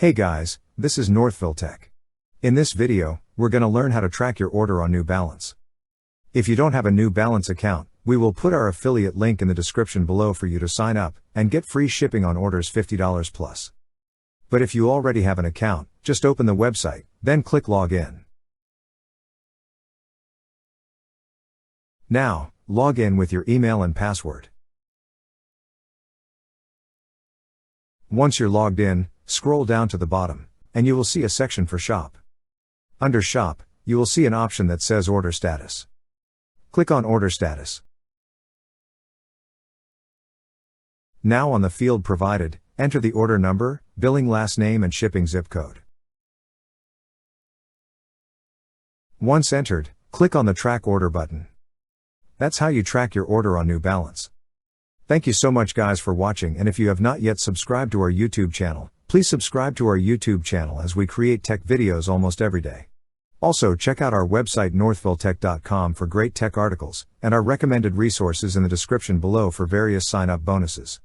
Hey guys, this is Northville Tech. In this video, we're gonna learn how to track your order on New Balance. If you don't have a New Balance account, we will put our affiliate link in the description below for you to sign up and get free shipping on orders $50 plus. But if you already have an account, just open the website, then click Login. Now, log in with your email and password. Once you're logged in, scroll down to the bottom, and you will see a section for Shop. Under Shop, you will see an option that says Order Status. Click on Order Status. Now on the field provided, enter the order number, billing last name and shipping zip code. Once entered, click on the Track Order button. That's how you track your order on New Balance. Thank you so much guys for watching, and if you have not yet subscribed to our YouTube channel, please subscribe to our YouTube channel as we create tech videos almost every day. Also check out our website northvilletech.com for great tech articles, and our recommended resources in the description below for various sign-up bonuses.